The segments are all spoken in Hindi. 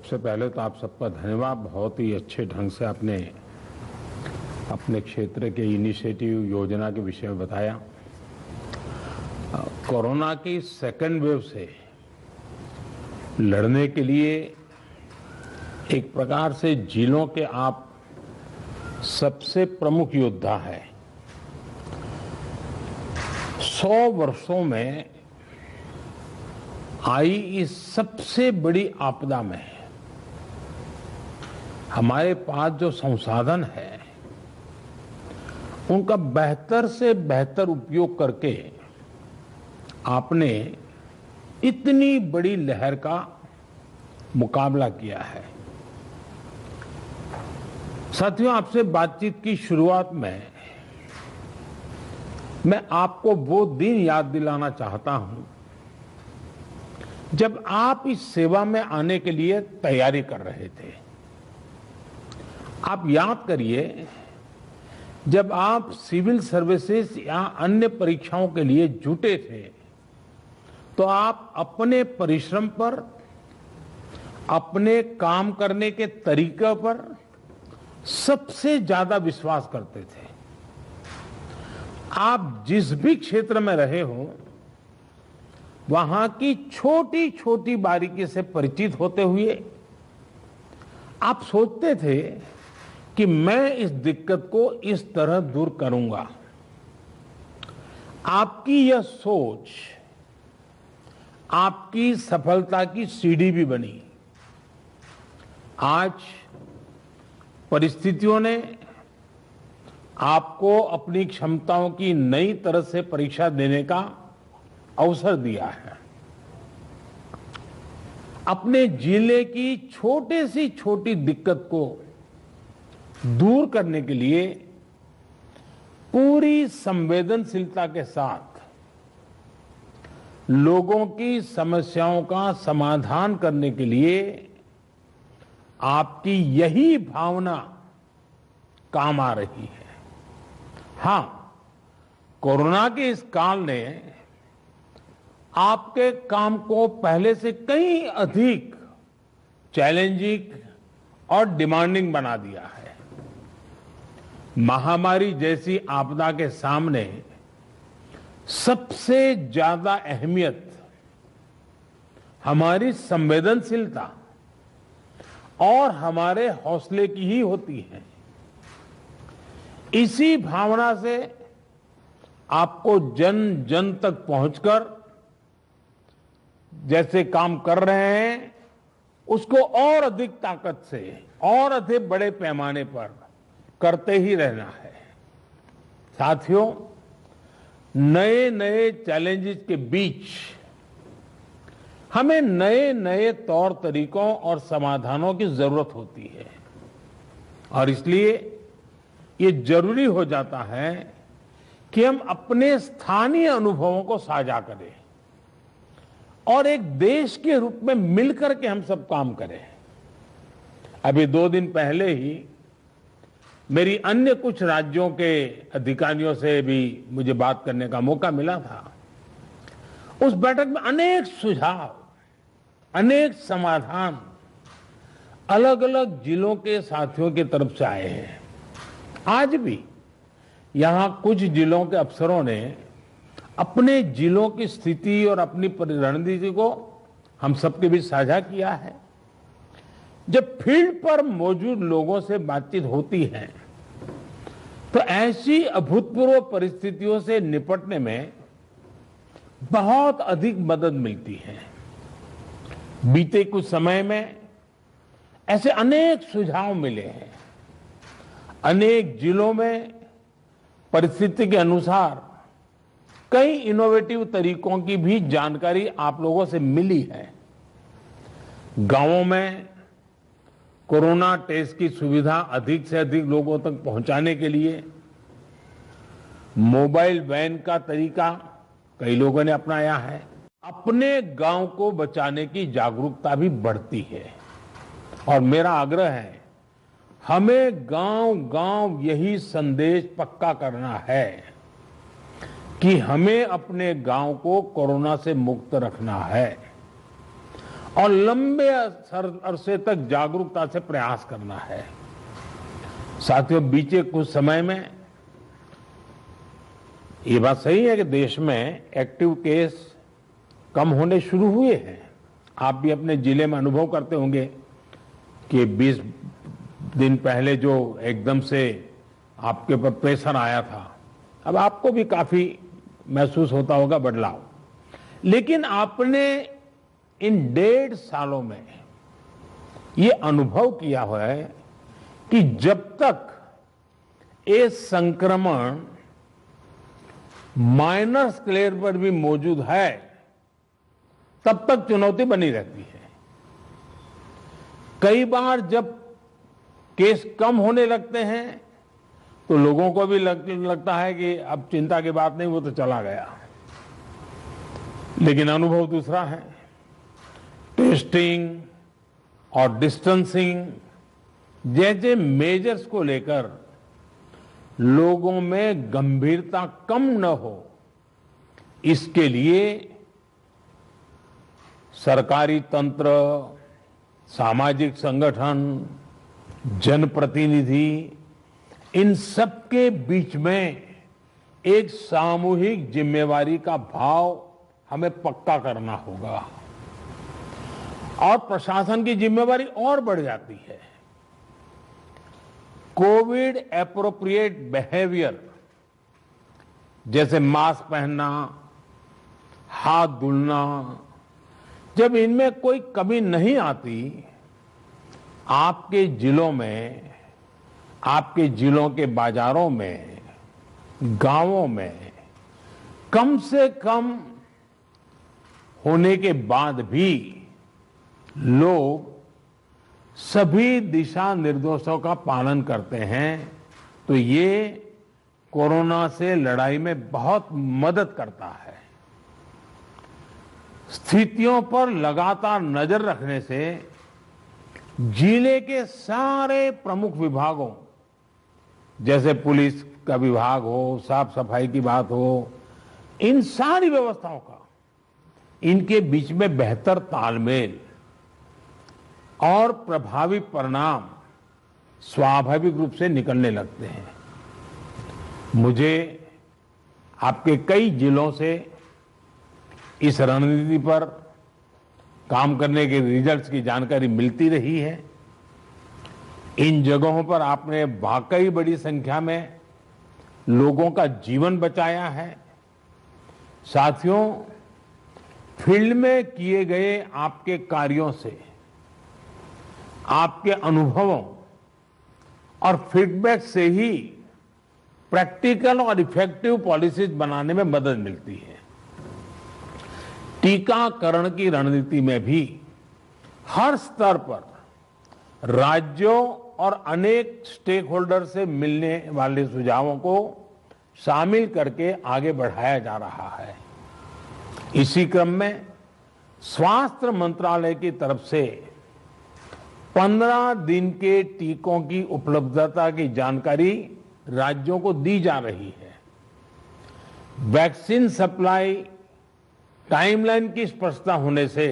सबसे पहले तो आप सबका धन्यवाद। बहुत ही अच्छे ढंग से आपने अपने क्षेत्र के इनिशिएटिव योजना के विषय में बताया। कोरोना की सेकेंड वेव से लड़ने के लिए एक प्रकार से जिलों के आप सबसे प्रमुख योद्धा है। 100 वर्षों में आई इस सबसे बड़ी आपदा में हमारे पास जो संसाधन है उनका बेहतर से बेहतर उपयोग करके आपने इतनी बड़ी लहर का मुकाबला किया है। साथियों, आपसे बातचीत की शुरुआत में मैं आपको वो दिन याद दिलाना चाहता हूं जब आप इस सेवा में आने के लिए तैयारी कर रहे थे। आप याद करिए, जब आप सिविल सर्विसेज या अन्य परीक्षाओं के लिए जुटे थे तो आप अपने परिश्रम पर, अपने काम करने के तरीके पर सबसे ज्यादा विश्वास करते थे। आप जिस भी क्षेत्र में रहे हो वहां की छोटी छोटी बारीकी से परिचित होते हुए आप सोचते थे कि मैं इस दिक्कत को इस तरह दूर करूंगा। आपकी यह सोच आपकी सफलता की सीढ़ी भी बनी। आज परिस्थितियों ने आपको अपनी क्षमताओं की नई तरह से परीक्षा देने का अवसर दिया है। अपने जिले की छोटे से छोटी दिक्कत को दूर करने के लिए पूरी संवेदनशीलता के साथ लोगों की समस्याओं का समाधान करने के लिए आपकी यही भावना काम आ रही है। हां, कोरोना के इस काल ने आपके काम को पहले से कहीं अधिक चैलेंजिंग और डिमांडिंग बना दिया है। महामारी जैसी आपदा के सामने सबसे ज्यादा अहमियत हमारी संवेदनशीलता और हमारे हौसले की ही होती है। इसी भावना से आपको जन जन तक पहुंचकर जैसे काम कर रहे हैं उसको और अधिक ताकत से और अधिक बड़े पैमाने पर करते ही रहना है। साथियों, नए नए चैलेंजेस के बीच हमें नए नए तौर तरीकों और समाधानों की जरूरत होती है और इसलिए ये जरूरी हो जाता है कि हम अपने स्थानीय अनुभवों को साझा करें और एक देश के रूप में मिलकर के हम सब काम करें। अभी 2 दिन पहले ही मेरी अन्य कुछ राज्यों के अधिकारियों से भी मुझे बात करने का मौका मिला था। उस बैठक में अनेक सुझाव, अनेक समाधान अलग अलग जिलों के साथियों की तरफ से आए हैं। आज भी यहां कुछ जिलों के अफसरों ने अपने जिलों की स्थिति और अपनी रणनीति को हम सबके बीच साझा किया है। जब फील्ड पर मौजूद लोगों से बातचीत होती है तो ऐसी अभूतपूर्व परिस्थितियों से निपटने में बहुत अधिक मदद मिलती है। बीते कुछ समय में ऐसे अनेक सुझाव मिले हैं। अनेक जिलों में परिस्थिति के अनुसार कई इनोवेटिव तरीकों की भी जानकारी आप लोगों से मिली है। गांवों में कोरोना टेस्ट की सुविधा अधिक से अधिक लोगों तक पहुंचाने के लिए मोबाइल वैन का तरीका कई लोगों ने अपनाया है। अपने गांव को बचाने की जागरूकता भी बढ़ती है और मेरा आग्रह है, हमें गांव-गांव यही संदेश पक्का करना है कि हमें अपने गांव को कोरोना से मुक्त रखना है और लंबे अरसे तक जागरूकता से प्रयास करना है। साथियों, बीते कुछ समय में ये बात सही है कि देश में एक्टिव केस कम होने शुरू हुए हैं। आप भी अपने जिले में अनुभव करते होंगे कि 20 दिन पहले जो एकदम से आपके ऊपर प्रेशर आया था, अब आपको भी काफी महसूस होता होगा बदलाव। लेकिन आपने इन 1.5 सालों में ये अनुभव किया हुआ है कि जब तक ये संक्रमण माइनर स्केल पर भी मौजूद है, तब तक चुनौती बनी रहती है। कई बार जब केस कम होने लगते हैं तो लोगों को भी लगता है कि अब चिंता की बात नहीं, वो तो चला गया। लेकिन अनुभव दूसरा है। टेस्टिंग और डिस्टेंसिंग जैसे मेजर्स को लेकर लोगों में गंभीरता कम न हो, इसके लिए सरकारी तंत्र, सामाजिक संगठन, जनप्रतिनिधि, इन सबके बीच में एक सामूहिक जिम्मेवारी का भाव हमें पक्का करना होगा और प्रशासन की जिम्मेवारी और बढ़ जाती है। कोविड एप्रोप्रिएट बिहेवियर जैसे मास्क पहनना, हाथ धुलना, जब इनमें कोई कमी नहीं आती, आपके जिलों में, आपके जिलों के बाजारों में, गांवों में कम से कम होने के बाद भी लोग सभी दिशा निर्देशों का पालन करते हैं, तो ये कोरोना से लड़ाई में बहुत मदद करता है। स्थितियों पर लगातार नजर रखने से जिले के सारे प्रमुख विभागों, जैसे पुलिस का विभाग हो, साफ सफाई की बात हो, इन सारी व्यवस्थाओं का, इनके बीच में बेहतर तालमेल और प्रभावी परिणाम स्वाभाविक रूप से निकलने लगते हैं। मुझे आपके कई जिलों से इस रणनीति पर काम करने के रिजल्ट्स की जानकारी मिलती रही है। इन जगहों पर आपने वाकई बड़ी संख्या में लोगों का जीवन बचाया है। साथियों, फील्ड में किए गए आपके कार्यों से, आपके अनुभवों और फीडबैक से ही प्रैक्टिकल और इफेक्टिव पॉलिसीज बनाने में मदद मिलती है। टीकाकरण की रणनीति में भी हर स्तर पर राज्यों और अनेक स्टेक होल्डर से मिलने वाले सुझावों को शामिल करके आगे बढ़ाया जा रहा है। इसी क्रम में स्वास्थ्य मंत्रालय की तरफ से 15 दिन के टीकों की उपलब्धता की जानकारी राज्यों को दी जा रही है। वैक्सीन सप्लाई टाइमलाइन की स्पष्टता होने से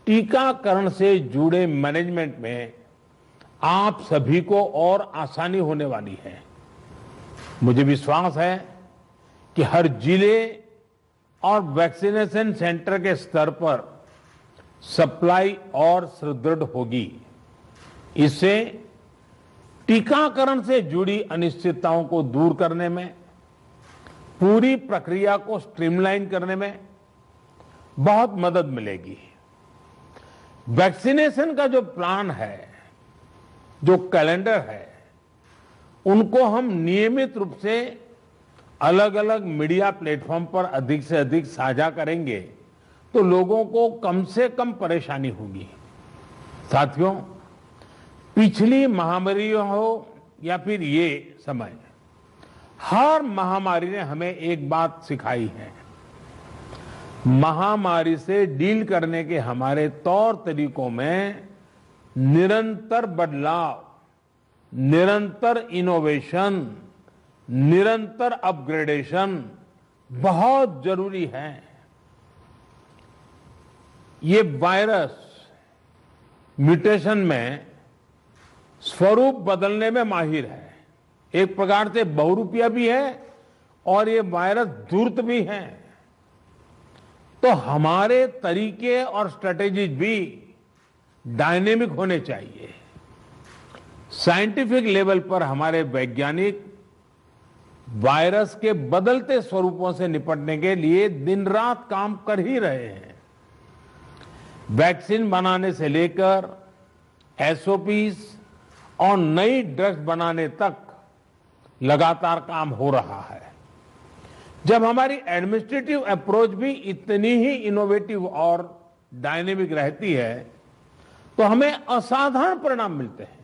टीकाकरण से जुड़े मैनेजमेंट में आप सभी को और आसानी होने वाली है। मुझे विश्वास है कि हर जिले और वैक्सीनेशन सेंटर के स्तर पर सप्लाई और सुदृढ़ होगी। इससे टीकाकरण से जुड़ी अनिश्चितताओं को दूर करने में, पूरी प्रक्रिया को स्ट्रीमलाइन करने में बहुत मदद मिलेगी। वैक्सीनेशन का जो प्लान है, जो कैलेंडर है, उनको हम नियमित रूप से अलग अलग मीडिया प्लेटफॉर्म पर अधिक से अधिक साझा करेंगे तो लोगों को कम से कम परेशानी होगी। साथियों, पिछली महामारी हो या फिर ये समय, हर महामारी ने हमें एक बात सिखाई है। महामारी से डील करने के हमारे तौर तरीकों में निरंतर बदलाव, निरंतर इनोवेशन, निरंतर अपग्रेडेशन बहुत जरूरी है। ये वायरस म्यूटेशन में स्वरूप बदलने में माहिर है। एक प्रकार से बहुरूपिया भी है और ये वायरस धूर्त भी है। तो हमारे तरीके और स्ट्रेटेजीज भी डायनेमिक होने चाहिए। साइंटिफिक लेवल पर हमारे वैज्ञानिक वायरस के बदलते स्वरूपों से निपटने के लिए दिन रात काम कर ही रहे हैं। वैक्सीन बनाने से लेकर एसओपीज और नई ड्रग्स बनाने तक लगातार काम हो रहा है। जब हमारी एडमिनिस्ट्रेटिव अप्रोच भी इतनी ही इनोवेटिव और डायनेमिक रहती है तो हमें असाधारण परिणाम मिलते हैं।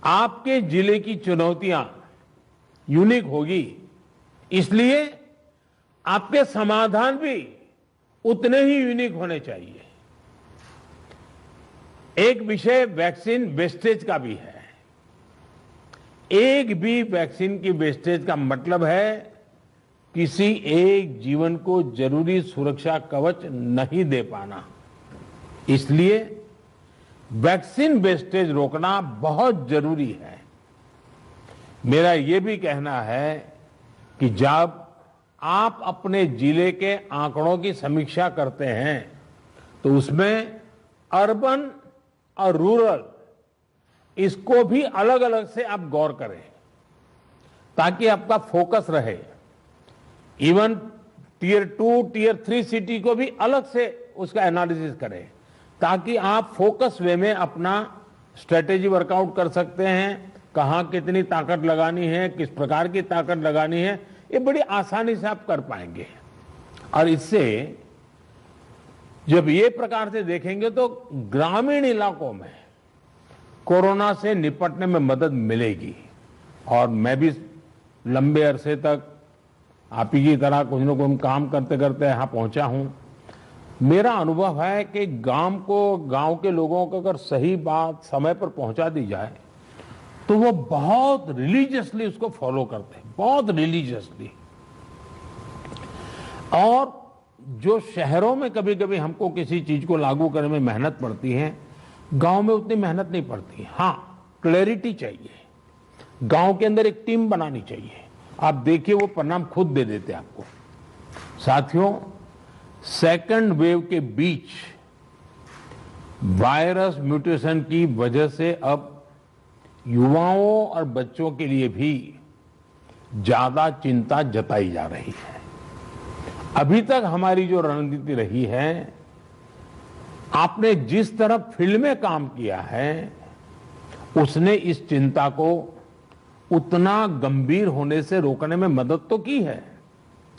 आपके जिले की चुनौतियां यूनिक होगी, इसलिए आपके समाधान भी उतने ही यूनिक होने चाहिए। एक विषय वैक्सीन वेस्टेज का भी है। एक भी वैक्सीन की वेस्टेज का मतलब है किसी एक जीवन को जरूरी सुरक्षा कवच नहीं दे पाना। इसलिए वैक्सीन वेस्टेज रोकना बहुत जरूरी है। मेरा यह भी कहना है कि जब आप अपने जिले के आंकड़ों की समीक्षा करते हैं तो उसमें अर्बन और रूरल इसको भी अलग अलग से आप गौर करें ताकि आपका फोकस रहे। इवन टियर 2, टियर 3 सिटी को भी अलग से उसका एनालिसिस करें ताकि आप फोकस वे में अपना स्ट्रेटेजी वर्कआउट कर सकते हैं। कहां कितनी ताकत लगानी है, किस प्रकार की ताकत लगानी है, ये बड़ी आसानी से आप कर पाएंगे। और इससे जब ये प्रकार से देखेंगे तो ग्रामीण इलाकों में कोरोना से निपटने में मदद मिलेगी। और मैं भी लंबे अरसे तक आप ही की तरह कुछ न कुछ काम करते करते यहां पहुंचा हूं। मेरा अनुभव है कि गांव के लोगों को अगर सही बात समय पर पहुंचा दी जाए तो वो बहुत रिलीजियसली उसको फॉलो करते हैं, बहुत रिलीजियसली। और जो शहरों में कभी कभी हमको किसी चीज को लागू करने में मेहनत पड़ती है, गांव में उतनी मेहनत नहीं पड़ती। हाँ, क्लैरिटी चाहिए, गांव के अंदर एक टीम बनानी चाहिए। आप देखिए वो परिणाम खुद दे देते आपको। साथियों, सेकंड वेव के बीच वायरस म्यूटेशन की वजह से अब युवाओं और बच्चों के लिए भी ज्यादा चिंता जताई जा रही है। अभी तक हमारी जो रणनीति रही है, आपने जिस तरह फील्ड में काम किया है उसने इस चिंता को उतना गंभीर होने से रोकने में मदद तो की है,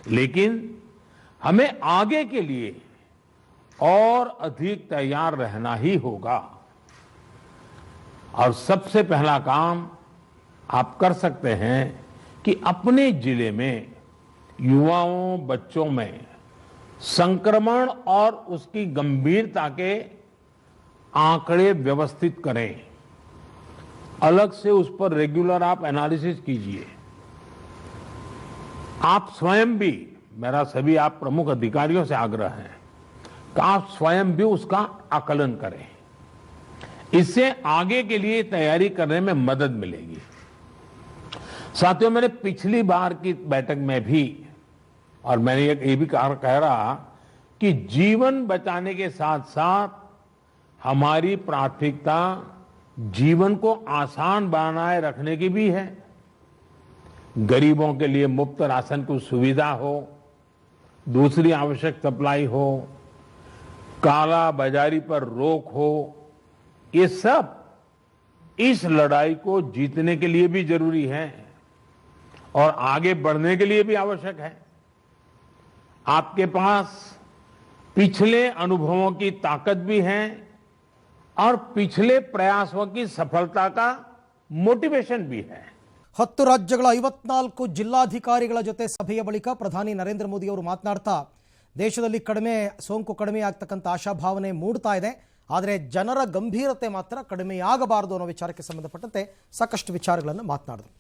लेकिन हमें आगे के लिए और अधिक तैयार रहना ही होगा। और सबसे पहला काम आप कर सकते हैं कि अपने जिले में युवाओं, बच्चों में संक्रमण और उसकी गंभीरता के आंकड़े व्यवस्थित करें। अलग से उस पर रेगुलर आप एनालिसिस कीजिए। आप स्वयं भी, मेरा सभी आप प्रमुख अधिकारियों से आग्रह है कि आप स्वयं भी उसका आकलन करें। इससे आगे के लिए तैयारी करने में मदद मिलेगी। साथियों, मैंने पिछली बार की बैठक में भी, और मैंने ये भी कह रहा कि जीवन बचाने के साथ साथ हमारी प्राथमिकता जीवन को आसान बनाए रखने की भी है। गरीबों के लिए मुफ्त राशन की सुविधा हो, दूसरी आवश्यक सप्लाई हो, काला बाजारी पर रोक हो, ये सब इस लड़ाई को जीतने के लिए भी जरूरी है और आगे बढ़ने के लिए भी आवश्यक है। आपके पास पिछले अनुभवों की ताकत भी है और पिछले प्रयासों की सफलता का मोटिवेशन भी है। 10 ರಾಜ್ಯಗಳ 54 ಜಿಲ್ಲಾಧಿಕಾರಿಗಳ ಜೊತೆ ಸಭೆಯ ಬಳಿಕ ಪ್ರಧಾನಿ ನರೇಂದ್ರ ಮೋದಿ ಅವರು ಮಾತನಾಡ್ತಾ ದೇಶದಲ್ಲಿ ಸೋಂಕು ಕಡಿಮೆ ಆಗ್ತಕ್ಕಂತ ಆಶಾಭಾವನೆ ಮೂಡ್ತಾ ಇದೆ, ಆದರೆ ಜನರ ಗಂಭೀರತೆ ಮಾತ್ರ ಕಡಿಮೆಯಾಗಬಾರದು ಅನ್ನೋ ವಿಚಾರಕ್ಕೆ ಸಂಬಂಧಪಟ್ಟಂತೆ ಸಾಕಷ್ಟು ವಿಚಾರಗಳನ್ನು ಮಾತನಾಡಿದರು.